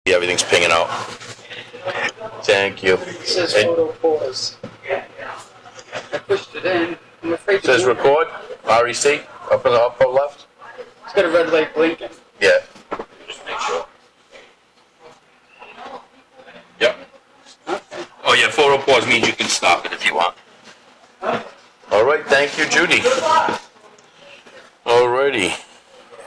Yeah, everything's pinging out. Thank you. It says photo pause. I pushed it in. I'm afraid It says record, REC, up in the upper left. It's got a red light blinking. Yeah. Just make sure. Yep. Oh yeah, photo pause means you can stop it if you want. All right, thank you, Judy. Alrighty.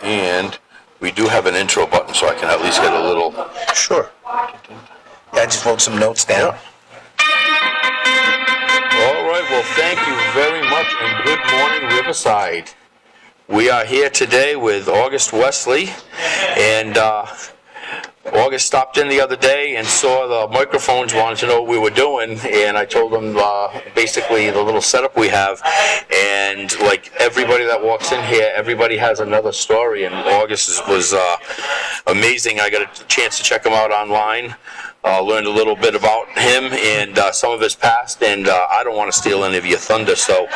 And we do have an intro button, so I can at least get a little... Sure. Yeah, I just wrote some notes down. All right, well, thank you very much, and good morning, Riverside. We are here today with August Wesley, and August stopped in the other day and saw the microphones, wanted to know what we were doing, and I told him basically the little setup we have, and like everybody that walks in here, everybody has another story, and August was amazing. I got a chance to check him out online. Learned a little bit about him and some of his past, and I don't want to steal any of your thunder, so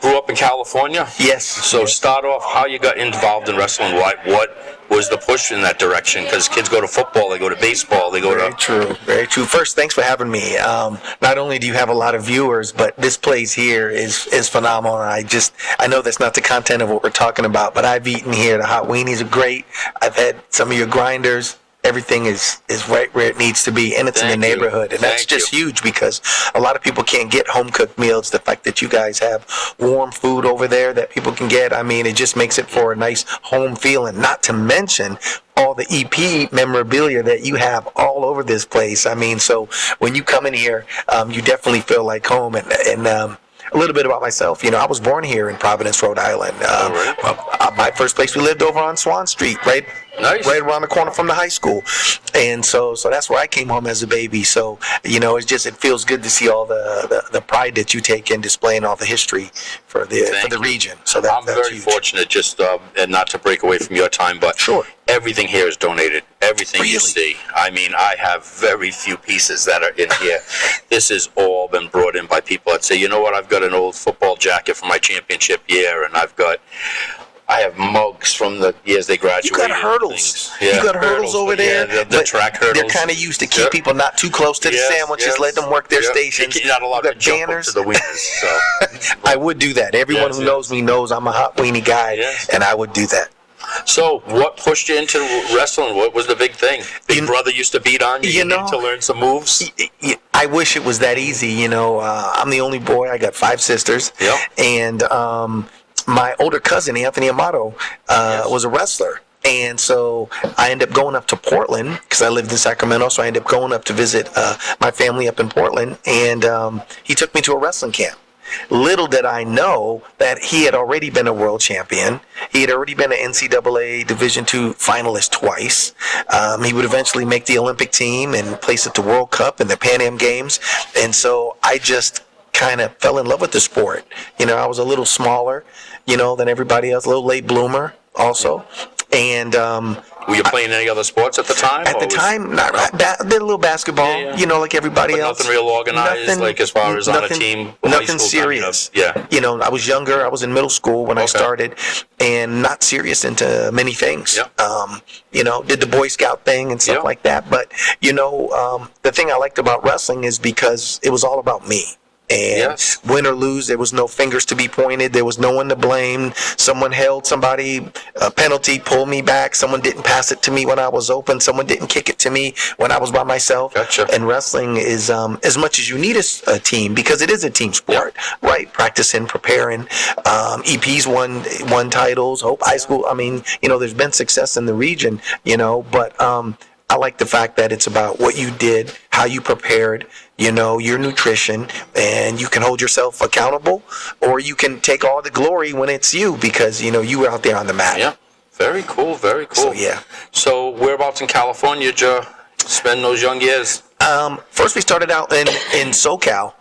grew up in California? Yes. So start off how you got involved in wrestling. What was the push in that direction? Because kids go to football, they go to baseball, they go Very true, very true. First, thanks for having me. Not only do you have a lot of viewers, but this place here is phenomenal. I know that's not the content of what we're talking about, but I've eaten here. The hot weenies are great. I've had some of your grinders. Everything is right where it needs to be, and it's in the neighborhood. And that's just huge because a lot of people can't get home-cooked meals. The fact that you guys have warm food over there that people can get, I mean, it just makes it for a nice home feeling, not to mention all the EP memorabilia that you have all over this place. I mean, so when you come in here, you definitely feel like home. And a little bit about myself. I was born here in Providence, Rhode Island. My first place we lived over on Swan Street, right around the corner from the high school. And so that's where I came home as a baby. So, it feels good to see all the pride that you take in displaying all the history for the region. So I'm very fortunate, just and not to break away from your time, but sure. Everything here is donated. Everything you see. I mean, I have very few pieces that are in here. This has all been brought in by people that say, you know what, I've got an old football jacket from my championship year, and I have mugs from the years they graduated. You got hurdles. Yeah, you got hurdles over there. Yeah, the track hurdles. They're kind of used to keep people not too close to the sandwiches, let them work their stations. You're not allowed to jump up to the wieners. So. I would do that. Everyone who knows me knows I'm a hot weenie guy, and I would do that. So, what pushed you into wrestling? What was the big thing? Big brother used to beat on you. You needed to learn some moves. I wish it was that easy. I'm the only boy. I got 5 sisters, and my older cousin Anthony Amato was a wrestler. And so I ended up going up to Portland because I lived in Sacramento. So I ended up going up to visit my family up in Portland, and he took me to a wrestling camp. Little did I know that he had already been a world champion. He had already been an NCAA Division II finalist twice. He would eventually make the Olympic team and place at the World Cup and the Pan Am Games. And so I just kind of fell in love with the sport. I was a little smaller, than everybody else, a little late bloomer also. And were you playing any other sports at the time? At the time, not did a little basketball, like everybody else. Nothing real organized, like as far as on a team. Nothing serious. I was younger. I was in middle school when I started, and not serious into many things. Did the Boy Scout thing and stuff like that. But the thing I liked about wrestling is because it was all about me. And win or lose, there was no fingers to be pointed. There was no one to blame. Someone held somebody, a penalty, pulled me back. Someone didn't pass it to me when I was open. Someone didn't kick it to me when I was by myself. Gotcha. And wrestling is, as much as you need a team, because it is a team sport, right? Practicing, preparing. EP's won titles. Hope High School. I mean, there's been success in the region, but I like the fact that it's about what you did, how you prepared, your nutrition, and you can hold yourself accountable, or you can take all the glory when it's you because, you were out there on the mat. Yeah, very cool, very cool. So, So whereabouts in California did you spend those young years? First we started out in SoCal.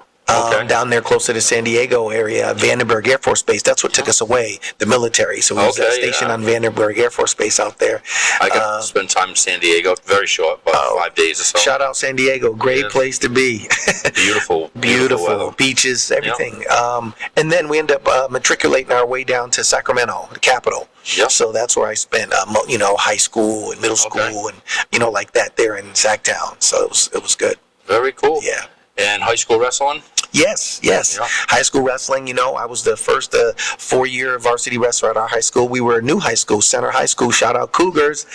Down there close to the San Diego area, Vandenberg Air Force Base. That's what took us away, the military. So we was stationed on Vandenberg Air Force Base out there. I got to spend time in San Diego, very short, about 5 days or so. Shout out San Diego, great place to be. Beautiful beauties, everything. And then we ended up matriculating our way down to Sacramento, the capital. So that's where I spent, high school and middle school, and like that there in Sacktown. So it was good. Very cool. Yeah. And high school wrestling? Yes. Yeah. High school wrestling, I was the first 4-year varsity wrestler at our high school. We were a new high school, Center High School. Shout out Cougars.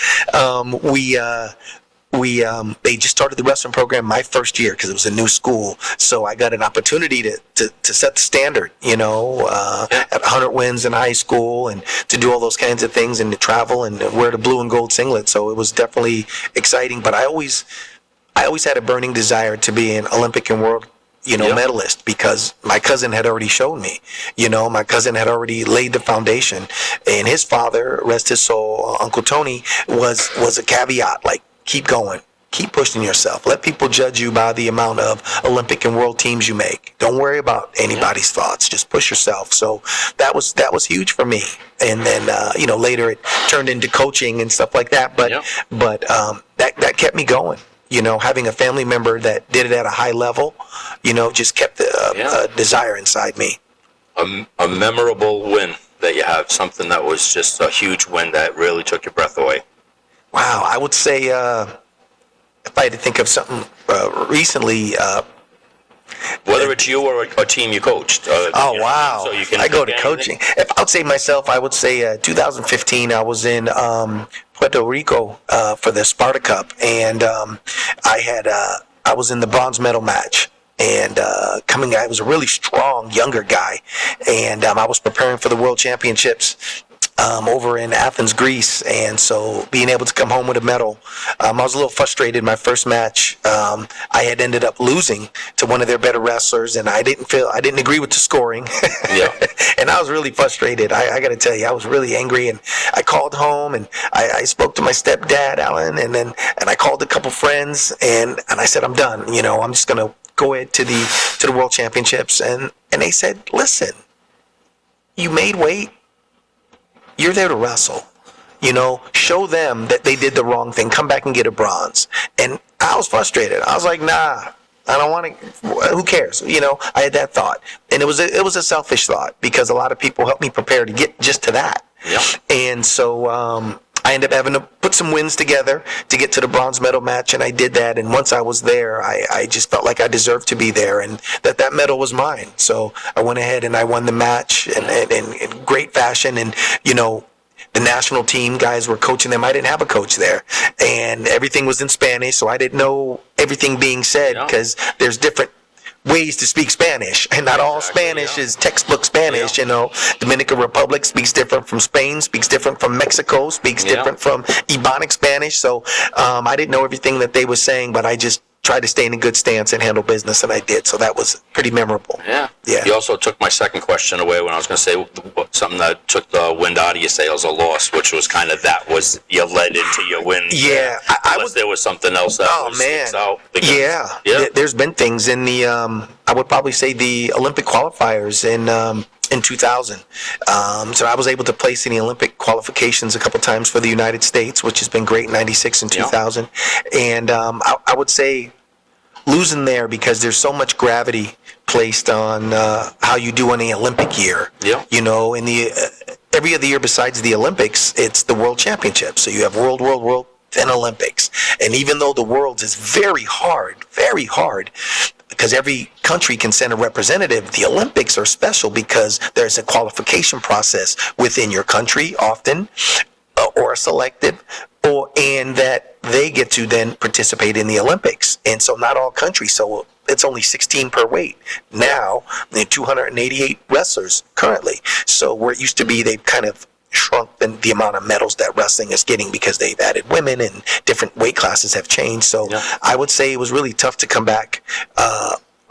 They just started the wrestling program my first year because it was a new school. So I got an opportunity to set the standard, at 100 wins in high school and to do all those kinds of things and to travel and wear the blue and gold singlet. So it was definitely exciting. But I always had a burning desire to be an Olympic and world medalist because my cousin had already shown me, my cousin had already laid the foundation, and his father, rest his soul, Uncle Tony, was a caveat, like, keep going, keep pushing yourself. Let people judge you by the amount of Olympic and world teams you make. Don't worry about anybody's thoughts. Just push yourself. So that was huge for me. And then, later it turned into coaching and stuff like that. But that kept me going. Having a family member that did it at a high level, just kept the desire inside me. A memorable win that you have, something that was just a huge win that really took your breath away. Wow, I would say if I had to think of something recently. Whether it's you or a team you coached. Wow. So you can I go to coaching. If I would say myself, I would say 2015, I was in Puerto Rico for the Sparta Cup, and I was in the bronze medal match. And I was a really strong, younger guy, and I was preparing for the World Championships over in Athens, Greece, and so being able to come home with a medal, I was a little frustrated. My first match, I had ended up losing to one of their better wrestlers, and I didn't agree with the scoring. Yeah. And I was really frustrated. I got to tell you, I was really angry, and I called home, and I spoke to my stepdad, Alan, and I called a couple friends, and I said, I'm done. I'm just gonna go ahead to the World Championships, and they said, listen, you made weight. You're there to wrestle, show them that they did the wrong thing. Come back and get a bronze. And I was frustrated. I was like, nah, I don't want to, who cares? I had that thought. And it was a selfish thought because a lot of people helped me prepare to get just to that. Yeah. And so, I ended up having to put some wins together to get to the bronze medal match, and I did that. And once I was there, I just felt like I deserved to be there, and that medal was mine. So I went ahead and I won the match in great fashion. And the national team guys were coaching them. I didn't have a coach there, and everything was in Spanish, so I didn't know everything being said because there's different ways to speak Spanish, and not all Spanish is textbook Spanish. Dominican Republic speaks different from Spain, speaks different from Mexico, speaks different from Ebonic Spanish. So I didn't know everything that they were saying, but I just tried to stay in a good stance and handle business, and I did. So that was pretty memorable. Yeah. You also took my second question away when I was going to say something that took the wind out of your sails, a loss, which was kind of you led into your win. Yeah. There was something else that sticks out. There's been things in the, I would probably say the Olympic qualifiers in 2000. So I was able to place in the Olympic qualifications a couple times for the United States, which has been great in 96 and 2000. And I would say losing there because there's so much gravity placed on how you do in the Olympic year. Yeah. In the every other year besides the Olympics, it's the World Championships. So you have World, and Olympics. And even though the Worlds is very hard, because every country can send a representative, the Olympics are special because there's a qualification process within your country often, or selected, and that they get to then participate in the Olympics. And so not all countries, so it's only 16 per weight. Now, 288 wrestlers currently. So where it used to be, they've kind of shrunk the amount of medals that wrestling is getting because they've added women and different weight classes have changed. So I would say it was really tough to come back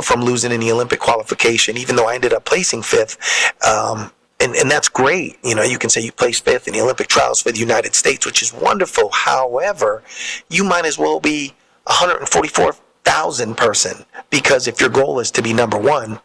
from losing in the Olympic qualification, even though I ended up placing fifth. And that's great. You can say you placed fifth in the Olympic trials for the United States, which is wonderful. However, you might as well be 144,000 person, because if your goal is to be number one,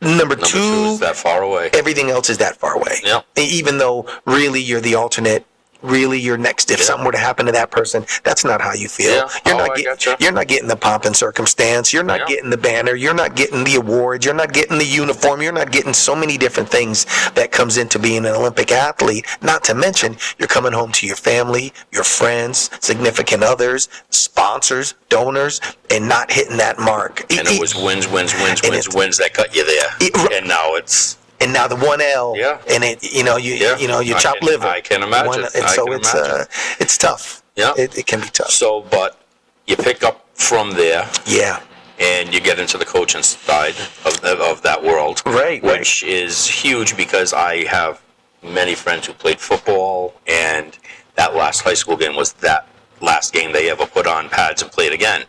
Number two is that far away. Everything else is that far away. Yeah. Even though really you're the alternate, really you're next. If something were to happen to that person, that's not how you feel. Yeah. You're not getting the pomp and circumstance. You're not getting the banner. You're not getting the awards. You're not getting the uniform. You're not getting so many different things that comes into being an Olympic athlete. Not to mention, you're coming home to your family, your friends, significant others, sponsors, donors, and not hitting that mark. And it was wins that got you there. And now it's... And now the 1L, and you chop liver. I can imagine. It's tough. Yeah, it can be tough. So, but you pick up from there. Yeah. And you get into the coaching side of that world, right? Which is huge because I have many friends who played football, and that last high school game was that last game they ever put on pads and played again.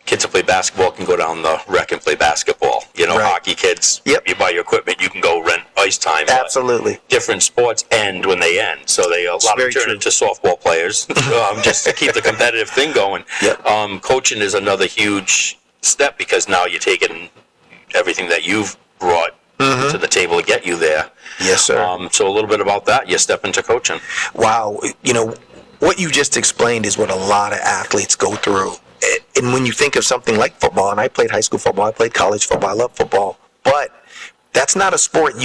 Kids that play basketball can go down the rec and play basketball. Hockey kids, you buy your equipment, you can go rent ice time. Absolutely. Different sports end when they end, so a lot of them turn into softball players just to keep the competitive thing going. Yep. Coaching is another huge step because now you're taking everything that you've brought to the table to get you there. Yes, sir. So a little bit about that. You step into coaching. Wow. What you just explained is what a lot of athletes go through. And when you think of something like football, and I played high school football, I played college football, I love football, but that's not a sport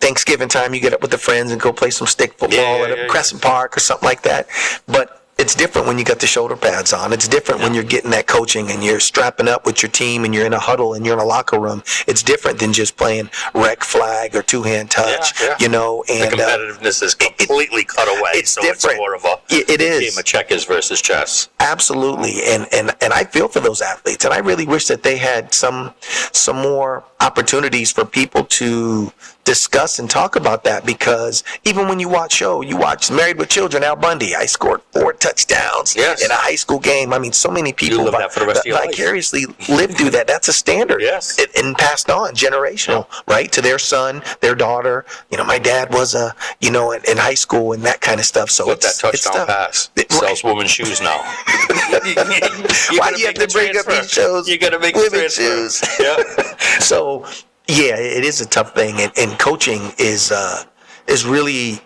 Thanksgiving time, you get up with the friends and go play some stick football at a Crescent Park or something like that. But it's different when you got the shoulder pads on. It's different when you're getting that coaching and you're strapping up with your team and you're in a huddle and you're in a locker room. It's different than just playing rec flag or two-hand touch, And the competitiveness is completely cut away. It's different. It's more of a game of checkers versus chess. Absolutely. And I feel for those athletes. And I really wish that they had some more opportunities for people to discuss and talk about that, because even when you watch Married with Children, Al Bundy, I scored 4 touchdowns in a high school game. I mean, so many people you live that for the rest of your vicariously lived through that. That's a standard. Yes. And passed on, generational, right, to their son, their daughter. My dad was in high school and that kind of stuff. So that touchdown pass sells women's shoes now. Why do you have to bring up these shows? You got to make women's shoes. Yeah. So, yeah, it is a tough thing, and coaching is really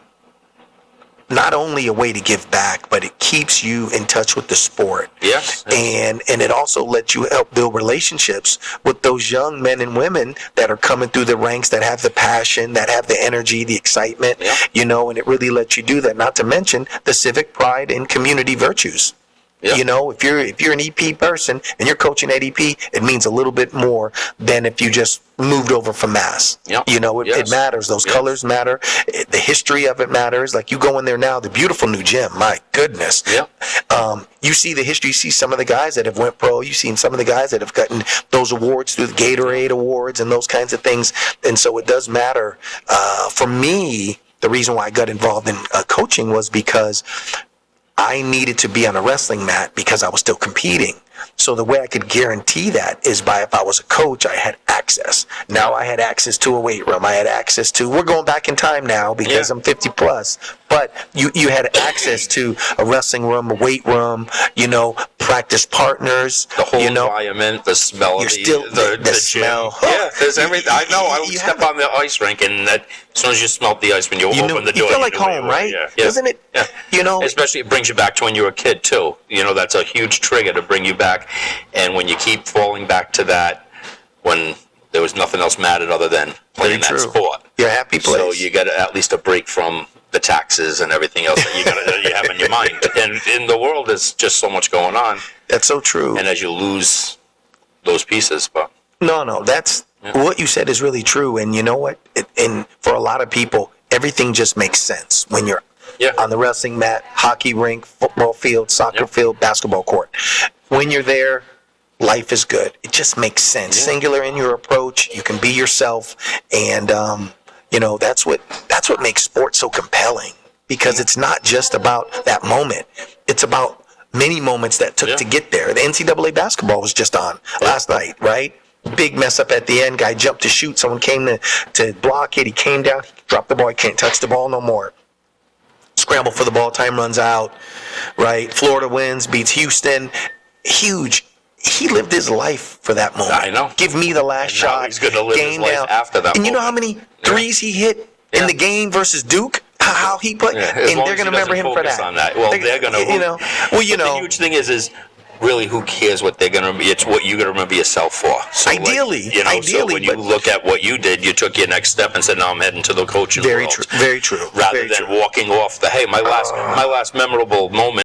not only a way to give back, but it keeps you in touch with the sport. Yes. And it also lets you help build relationships with those young men and women that are coming through the ranks, that have the passion, that have the energy, the excitement, and it really lets you do that. Not to mention the civic pride and community virtues. If you're an EP person and you're coaching at EP, it means a little bit more than if you just moved over from Mass. It matters. Those colors matter. The history of it matters. Like, you go in there now, the beautiful new gym. My goodness. You see the history. You see some of the guys that have went pro. You've seen some of the guys that have gotten those awards through the Gatorade Awards and those kinds of things. And so it does matter. For me, the reason why I got involved in coaching was because I needed to be on a wrestling mat because I was still competing. So the way I could guarantee that is by, if I was a coach, I had access. Now I had access to a weight room. I had access to, we're going back in time now because I'm 50 plus, but you had access to a wrestling room, a weight room, practice partners. The whole environment, the smell of the smell. Gym. Yeah, there's everything. I know. I would step on the ice rink, and as soon as you smelled the ice when you open the door, you feel like home, right? Doesn't it? Yeah. Especially, it brings you back to when you were a kid too. That's a huge trigger to bring you back. And when you keep falling back to that, when there was nothing else mattered other than playing that sport, you're a happy place. So you get at least a break from the taxes and everything else that you have in your mind. And in the world, there's just so much going on. That's so true. And as you lose those pieces, but no, that's what you said is really true. And you know what? And for a lot of people, everything just makes sense when you're on the wrestling mat, hockey rink, football field, soccer field, basketball court. When you're there, life is good. It just makes sense. Singular in your approach. You can be yourself, and that's what makes sports so compelling, because it's not just about that moment. It's about many moments that took to get there. The NCAA basketball was just on last night, right? Big mess up at the end. Guy jumped to shoot. Someone came to block it. He came down. He dropped the ball. He can't touch the ball no more. Scramble for the ball. Time runs out, right? Florida wins, beats Houston. Huge. He lived his life for that moment. I know. Give me the last shot. He's going to live his life after that. And you know how many threes he hit in the game versus Duke? how he played, Yeah, as and long they're as he going to remember doesn't him for focus that. on that. Well, they're going to. You know. Well, you The know. huge thing is really who cares what they're going to be? It's what you're going to remember yourself for. So Ideally, so when you but- look at what you did, you took your next step and said, "Now I'm heading to the coaching Very world." true. Very true. Rather Very than true. walking off the, hey, my last memorable moment